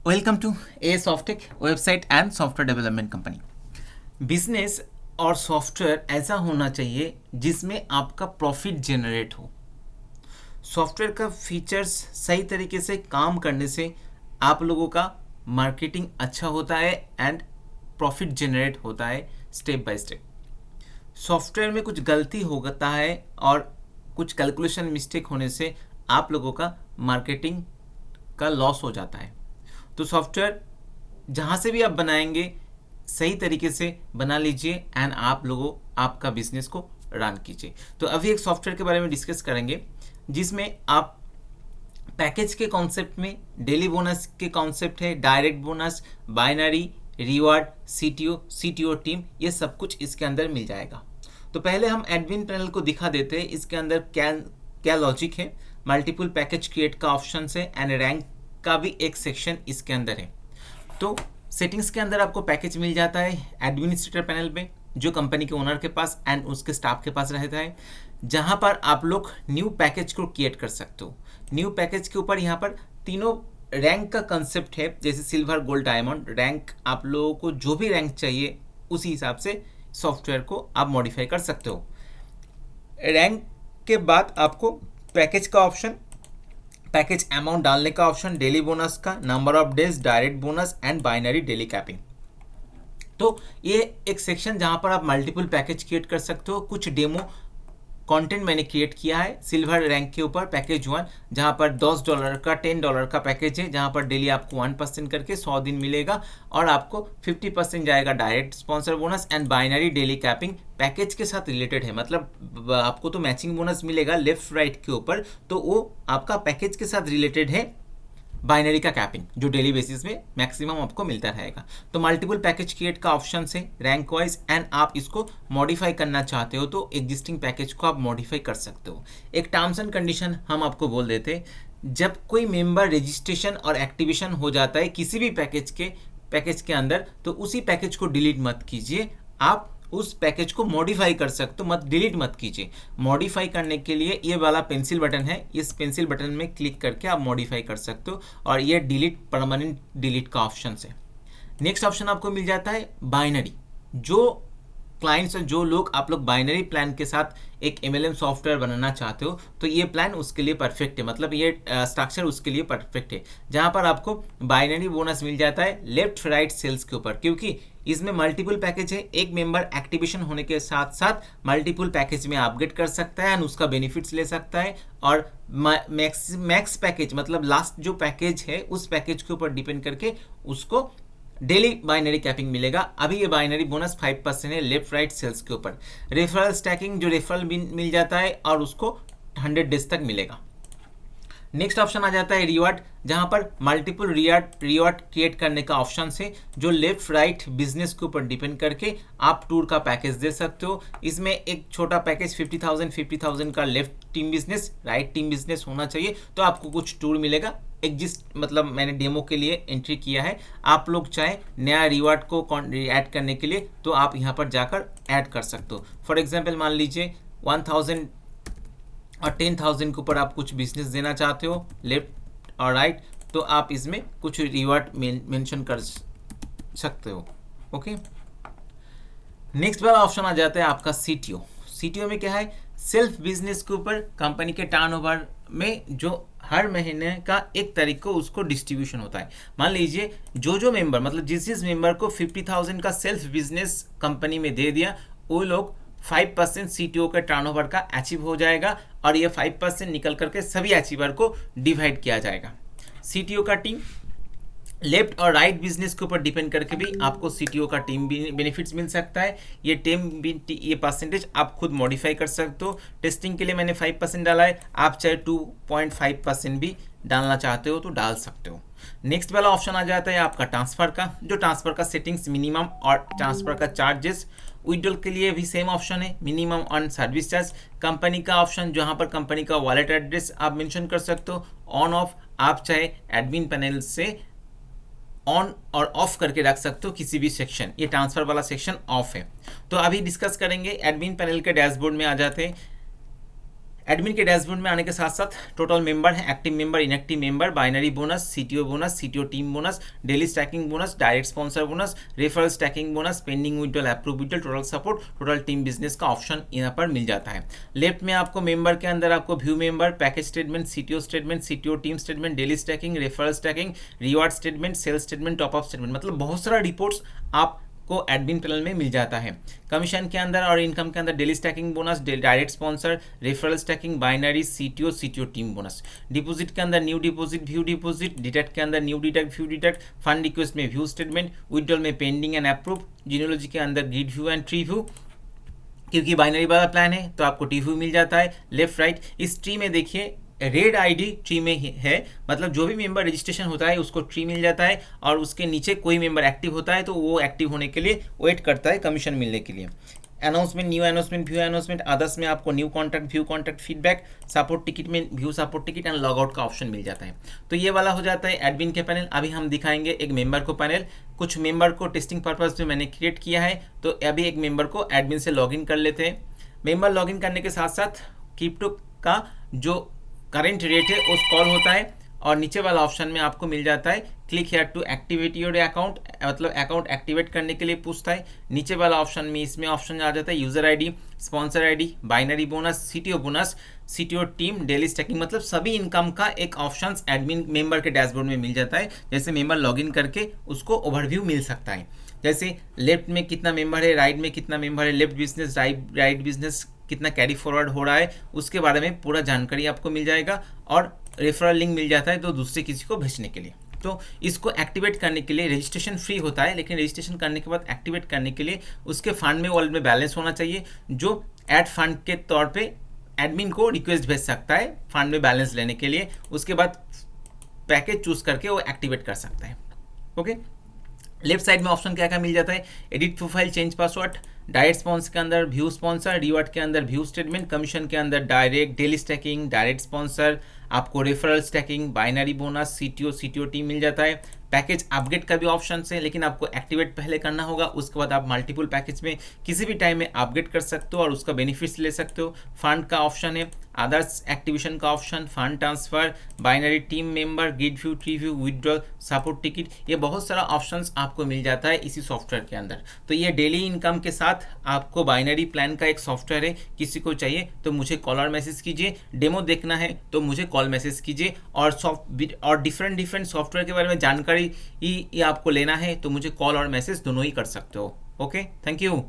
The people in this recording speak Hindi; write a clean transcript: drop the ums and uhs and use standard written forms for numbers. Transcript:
Welcome to a Softech website and software development company. Business और सॉफ्टवेयर ऐसा होना चाहिए जिसमें आपका प्रॉफिट जनरेट हो। सॉफ्टवेयर का फीचर्स सही तरीके से काम करने से आप लोगों का मार्केटिंग अच्छा होता है एंड प्रॉफिट जनरेट होता है स्टेप बाय स्टेप। सॉफ्टवेयर में कुछ गलती होता है और कुछ कैलकुलेशन मिस्टेक होने से आप लोगों का मार्केटिंग का लॉस हो जाता है। तो सॉफ्टवेयर जहाँ से भी आप बनाएंगे सही तरीके से बना लीजिए एंड आप लोगों आपका बिजनेस को रन कीजिए। तो अभी एक सॉफ्टवेयर के बारे में डिस्कस करेंगे जिसमें आप पैकेज के कॉन्सेप्ट में डेली बोनस के कॉन्सेप्ट है, direct bonus, binary, reward, CTO team, ये सब कुछ इसके अंदर मिल जाएगा। तो पहले हम एडमिन पैनल को दिखा देते हैं इसके अंदर क्या क्या लॉजिक है। मल्टीपल पैकेज क्रिएट का ऑप्शन है एंड रैंक का भी एक सेक्शन इसके अंदर है। तो सेटिंग्स के अंदर आपको पैकेज मिल जाता है एडमिनिस्ट्रेटर पैनल पे, जो कंपनी के ओनर के पास एंड उसके स्टाफ के पास रहता है, जहां पर आप लोग न्यू पैकेज को क्रिएट कर सकते हो। न्यू पैकेज के ऊपर यहाँ पर तीनों रैंक का कंसेप्ट है, जैसे सिल्वर, गोल्ड, डायमंड रैंक। आप लोगों को जो भी रैंक चाहिए उसी हिसाब से सॉफ्टवेयर को आप मॉडिफाई कर सकते हो। रैंक के बाद आपको पैकेज का ऑप्शन, पैकेज अमाउंट डालने का ऑप्शन, डेली बोनस का, number of days, direct bonus and binary daily capping. तो ये एक सेक्शन जहां पर आप मल्टीपल पैकेज क्रिएट कर सकते हो। कुछ डेमो कंटेंट मैंने क्रिएट किया है सिल्वर रैंक के ऊपर, पैकेज 1, जहां पर $10 का $10 का पैकेज है, जहां पर डेली आपको 1% करके 100 दिन मिलेगा और आपको 50% जाएगा direct sponsor bonus and binary daily capping package के साथ रिलेटेड है। मतलब आपको तो मैचिंग बोनस मिलेगा लेफ्ट राइट के ऊपर, तो वो आपका पैकेज के साथ रिलेटेड है बाइनरी का कैपिंग, जो डेली बेसिस में मैक्सिमम आपको मिलता रहेगा। तो मल्टीपल पैकेज क्रिएट का ऑप्शन है रैंक वाइज एंड आप इसको मॉडिफाई करना चाहते हो तो एग्जिस्टिंग पैकेज को आप मॉडिफाई कर सकते हो। एक टर्म्स एंड कंडीशन हम आपको बोल देते, जब कोई मेंबर रजिस्ट्रेशन और एक्टिवेशन हो जाता है किसी भी पैकेज के अंदर, तो उसी पैकेज को डिलीट मत कीजिए, आप उस पैकेज को मॉडिफाई कर सकते हो, मत डिलीट मत कीजिए। मॉडिफाई करने के लिए ये वाला पेंसिल बटन है, इस पेंसिल बटन में क्लिक करके आप मॉडिफाई कर सकते हो और ये डिलीट, परमानेंट डिलीट का ऑप्शन है। नेक्स्ट ऑप्शन आपको मिल जाता है बाइनरी। जो क्लाइंट्स और जो लोग आप लोग बाइनरी प्लान के साथ एक MLM सॉफ्टवेयर बनाना चाहते हो तो ये प्लान उसके लिए परफेक्ट है, मतलब ये स्ट्रक्चर उसके लिए परफेक्ट है, जहां पर आपको बाइनरी बोनस मिल जाता है लेफ्ट राइट सेल्स के ऊपर, क्योंकि इसमें मल्टीपल पैकेज है। एक मेंबर एक्टिवेशन होने के साथ साथ मल्टीपल पैकेज में अपग्रेड कर सकता है एंड उसका बेनिफिट्स ले सकता है। और मैक्स पैकेज मतलब लास्ट जो पैकेज है उस पैकेज के ऊपर डिपेंड करके उसको डेली बाइनरी कैपिंग मिलेगा। अभी ये बाइनरी बोनस 5% है लेफ्ट राइट सेल्स के ऊपर। रेफरल स्टैकिंग, जो रेफरल मिल जाता है और उसको 100 डेज तक मिलेगा। नेक्स्ट ऑप्शन आ जाता है रिवार्ड, जहां पर मल्टीपल रिवार्ड क्रिएट करने का ऑप्शन है, जो लेफ्ट राइट बिजनेस के ऊपर डिपेंड करके आप टूर का पैकेज दे सकते हो। इसमें एक छोटा पैकेज 50,000 का left team business, right team business होना चाहिए, तो आपको कुछ टूर मिलेगा। मतलब मैंने डेमो के लिए एंट्री किया है, आप लोग चाहे नया रिवार्ड को ऐड करने के लिए तो आप यहाँ पर जाकर ऐड कर सकते हो। फॉर एग्जाम्पल मान लीजिए 1000 और 10,000 के ऊपर आप कुछ बिजनेस देना चाहते हो लेफ्ट और राइट, तो आप इसमें कुछ रिवार्ड मेंशन कर सकते हो। ओके, नेक्स्ट वाला ऑप्शन आ जाता है आपका सीटीओ में क्या है, सेल्फ बिजनेस के ऊपर कंपनी के टर्नओवर में जो हर महीने का एक तारीख को उसको डिस्ट्रीब्यूशन होता है। मान लीजिए जो मेंबर, मतलब जिस मेंबर को 50,000 का सेल्फ बिजनेस कंपनी में दे दिया, वो लोग 5% सीटीओ का टर्नओवर का अचीव हो जाएगा और ये 5% निकल करके सभी अचीवर को डिवाइड किया जाएगा। सीटीओ का टीम लेफ्ट और राइट बिजनेस के ऊपर डिपेंड करके भी आपको सीटीओ का टीम बेनिफिट्स मिल सकता है। ये परसेंटेज आप खुद मॉडिफाई कर सकते हो। टेस्टिंग के लिए मैंने 5% डाला है, आप चाहे 2.5% भी डालना चाहते हो तो डाल सकते हो। नेक्स्ट वाला ऑप्शन आ जाता है आपका ट्रांसफर का, जो ट्रांसफर का सेटिंग्स, मिनिमम और ट्रांसफर का चार्जेस। विड्रॉल के लिए भी सेम ऑप्शन है, minimum on service charge. Company का ऑप्शन, जहां पर कंपनी का वॉलेट एड्रेस आप मेंशन कर सकते हो। ऑन ऑफ आप चाहे एडमिन पैनल से ऑन और ऑफ करके रख सकते हो किसी भी सेक्शन। ये ट्रांसफर वाला सेक्शन ऑफ है। तो अभी डिस्कस करेंगे, एडमिन पैनल के डैशबोर्ड में आ जाते हैं। एडमिन के डैशबोर्ड में आने के साथ साथ टोटल मेंबर है, active member, inactive member, binary bonus, CTO team bonus, daily stacking bonus, direct sponsor bonus, referral stacking bonus, pending withdrawal, approve withdrawal, total support, total team business का ऑप्शन यहाँ पर मिल जाता है। लेफ्ट में आपको मेंबर के अंदर आपको view member, package statement, CTO team statement, daily stacking, referral stacking, reward statement, sales statement, top up statement, मतलब बहुत सारा रिपोर्ट्स आप को एडमिन पैनल में मिल जाता है। कमीशन के अंदर और इनकम के अंदर daily stacking bonus, direct sponsor, referral stacking, binary, CTO team bonus. Deposit के अंदर new deposit, view deposit, deduct के अंदर new deduct, view deduct, fund request में व्यू स्टेटमेंट, विड्रॉल में पेंडिंग एंड अप्रूव, जीनियोलॉजी के अंदर grid view and tree view. क्योंकि बाइनरी वाला प्लान है तो आपको टी व्यू मिल जाता है। लेफ्ट राइट इस ट्री में देखिए रेड आईडी ट्री में है, मतलब जो भी मेंबर रजिस्ट्रेशन होता है उसको ट्री मिल जाता है, और उसके नीचे कोई मेंबर एक्टिव होता है तो वो एक्टिव होने के लिए वेट करता है कमीशन मिलने के लिए। Announcement, new announcement, view announcement, others में आपको new contact, view contact, feedback, support ticket में view support ticket and log out का ऑप्शन मिल जाता है। तो ये वाला हो जाता है एडमिन के पैनल। अभी हम दिखाएंगे एक मेंबर को पैनल। कुछ मेंबर को टेस्टिंग पर्पज में मैंने क्रिएट किया है, तो अभी एक मेंबर को एडमिन से लॉगिन कर लेते हैं। मेंबर लॉगिन करने के साथ साथ क्रिप्टो का जो करेंट रेट है उस कॉल होता है, और नीचे वाला ऑप्शन में आपको मिल जाता है click here to activate your account, मतलब अकाउंट एक्टिवेट करने के लिए पूछता है। नीचे वाला ऑप्शन में इसमें ऑप्शन आ जाता है user ID, sponsor ID, binary bonus, CTO team, daily stacking, मतलब सभी इनकम का एक ऑप्शन एडमिन मेंबर के डैशबोर्ड में मिल जाता है। जैसे मेंबर लॉगिन करके उसको ओवरव्यू मिल सकता है, जैसे लेफ्ट में कितना मेंबर है, राइट में कितना मेंबर है, लेफ्ट बिजनेस, राइट बिजनेस कितना कैरी फॉरवर्ड हो रहा है, उसके बारे में पूरा जानकारी आपको मिल जाएगा, और रेफरल लिंक मिल जाता है तो दूसरे किसी को भेजने के लिए। तो इसको एक्टिवेट करने के लिए रजिस्ट्रेशन फ्री होता है, लेकिन रजिस्ट्रेशन करने के बाद एक्टिवेट करने के लिए उसके फंड में वॉलेट में बैलेंस होना चाहिए, जो ऐड फंड के तौर पे एडमिन को रिक्वेस्ट भेज सकता है फंड में बैलेंस लेने के लिए। उसके बाद पैकेज चूज करके वो एक्टिवेट कर सकता है। ओके, लेफ्ट साइड में ऑप्शन क्या क्या मिल जाता है, edit profile, change password, direct sponsor के अंदर व्यू स्पॉन्सर, रिवार्ड के अंदर व्यू स्टेटमेंट, कमीशन के अंदर direct, daily stacking, direct sponsor, आपको referral stacking, binary bonus, CTO team मिल जाता है। पैकेज अपग्रेड का भी ऑप्शन है, लेकिन आपको एक्टिवेट पहले करना होगा, उसके बाद आप मल्टीपल पैकेज में किसी भी टाइम में अपग्रेड कर सकते हो और उसका बेनिफिट्स ले सकते हो। फंड का ऑप्शन है, अदर्स एक्टिवेशन का option, fund transfer, binary team member, grid view, tree view, withdrawal, support ticket, ये बहुत सारा ऑप्शंस आपको मिल जाता है इसी सॉफ्टवेयर के अंदर। तो ये डेली इनकम के साथ आपको बाइनरी प्लान का एक सॉफ्टवेयर है। किसी को चाहिए तो मुझे कॉल और मैसेज कीजिए, डेमो देखना है तो मुझे कॉल मैसेज कीजिए, और डिफरेंट सॉफ्टवेयर के बारे में जानकारी ये आपको लेना है तो मुझे कॉल और मैसेज दोनों ही कर सकते हो। Okay, thank you.